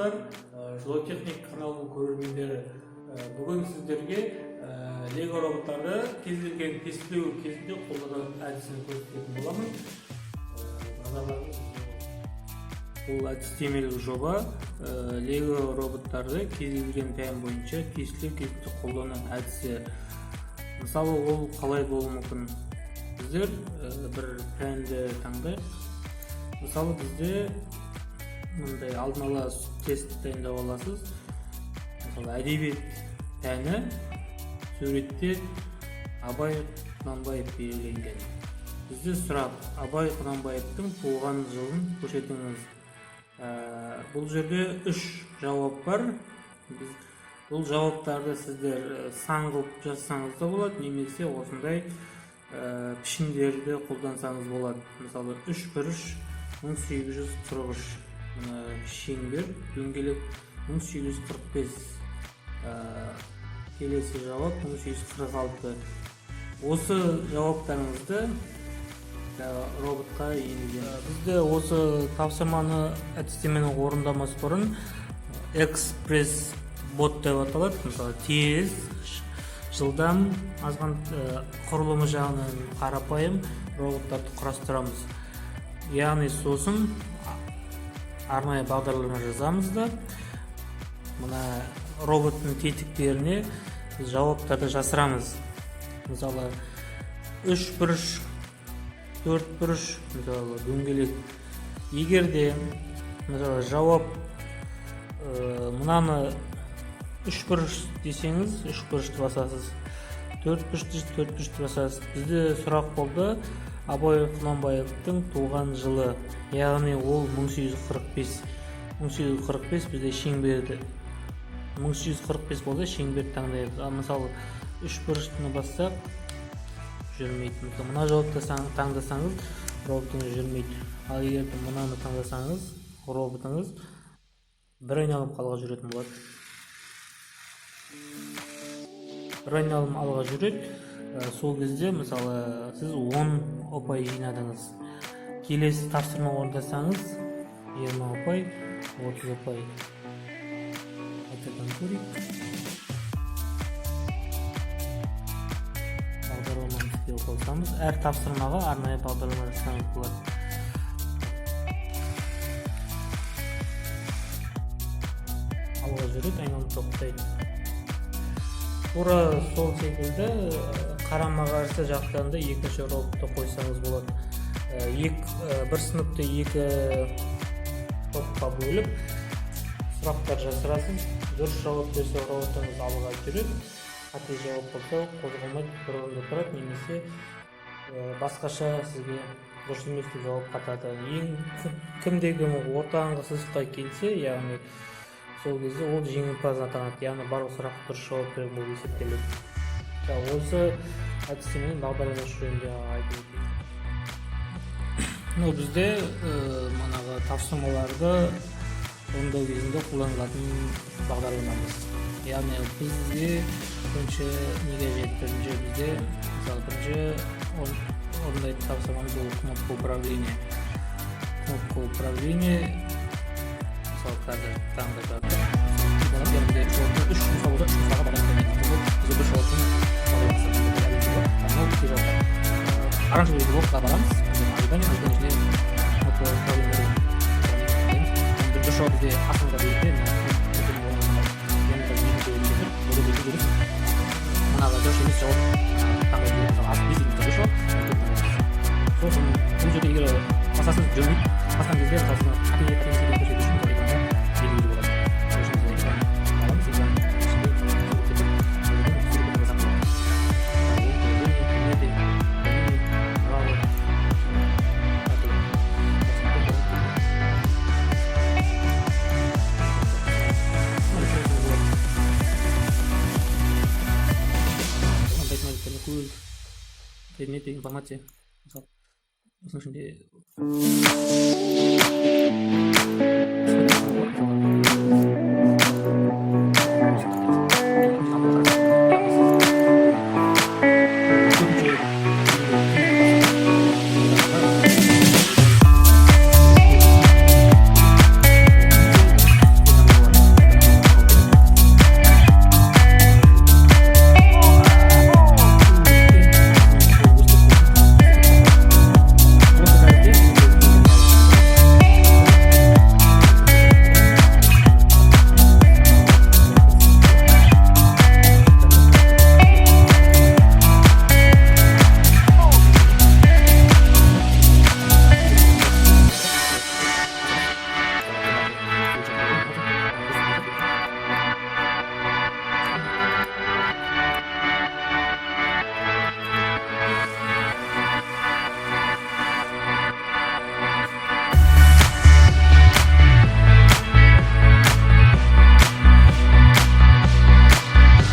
достар, Жылотехник каналының көрермендері, бүгін сіздерге лего роботтарды кез келген тестілеу кезінде қолданатын әдісін көрсететін боламын. Назарларыңыз бұл әдістемелік жоба лего роботтарды кез келген пән бойынша тестілеу кезінде қолданатын әдісі. Мысалы, ол қалай болуы мүмкін? Біздер бір пәнді таңдайық. Мысалы, бізде мындай алдын ала тест дайындап аласыз. Мысалы, әдебиет пәні суретте Абай Құнанбаев белгіленген. Бізде сұрақ: Абай Құнанбаевтың туған жылын көрсетіңіз. Бұл жерде 3 жауап бар. Бұл жауаптарды сіздер сан қылып жазсаңыз да болады, немесе осындай пішіндерді қолдансаңыз болады. Мысалы, 3-1-1843, шеңбер, дөңгелек 1845, келесі жауап 1846. Осы жауаптарыңызды роботқа енгізген. Бізде осы тапсырманы әдістемені орындамас бұрын экспресс бот деп аталады. Мысалы, тез, жылдам, азған құрылымы жағынан қарапайым роботтарды құрастырамыз. Яғни сосын арнайы бағдарлама жазамыз да, мына роботтың тетіктеріне жауаптарды жасырамыз. Мысалы, 3-1-4-1, мысалы, дөңгелек. Егер де мысалы жауап мынаны 3-1 десеңіз, 3-1 басасыз. 4-1 басасыз. Бізде сұрақ болды: Абай Құнанбаевтың туған жылы, яғни ол 1845. 1845 бізде шеңберді. 1845 болды, шеңбер таңдайық. Мысалы, 3-1-ні бассақ жүрмейді. Мына жауапты таңдасаңыз, роботыңыз жүрмейді. Ал егер мынаны таңдасаңыз, роботыңыз бір айналым алға жүретін болады. Бір айналым алға жүреді. Сол кезде, мысалы, сіз 10 ұпай жинадыңыз. Келесі тапсырма орындасаңыз, 20 ұпай, 30 ұпай. Қайтадан көрейік. Бағдарламаны істеу қосамыз. Әр тапсырмаға арнайы бағдарлама жасаңыз болады. Алға жүреді, айналым тоқтайды. Тура сол секілді қарама-қарсы жақтарында екінші роботты қойсаңыз болады. Бір сыныпты 2 топқа бөліп сұрақтар жасырасыз. Дұрыс жауап берсе роботыңыз алға жүреді, қате жауап болса қозғалмайды, бір орында тұрады, немесе басқаша сізге дұрыс емес деп жауап қатады. Кімде-кім ортаңғы сызыққа келсе, яғни сол кезде ол жеңімпаз атанады, яғни барлық сұраққа дұрыс жауап берген болып есептеледі. Осы әдістеменің бағдарлама жөнінде айтып өтейін. Бізде манағы тапсырмаларды орындау кезінде қолданылатын бағдарламамыз. Яғни бізде бірінші неге жетті? Бізде мысалы бірінші орындайтын тапсырмамыз ол кнопка управления. Кнопка управления мысалы қазір таңдап жатыр. Яғни жауапты 3 жұмсауда 3 жұмсаға байланысты. Біз бір жауаптың оранжевый блокқа барамыз. Бір жауап бізде астыңға берілген. Мынаға дұрыс емес жауап таңдайды. Сосын бұл жерде егер басасыз жүрмейді, басқан кезде предметы информации. Осының ішінде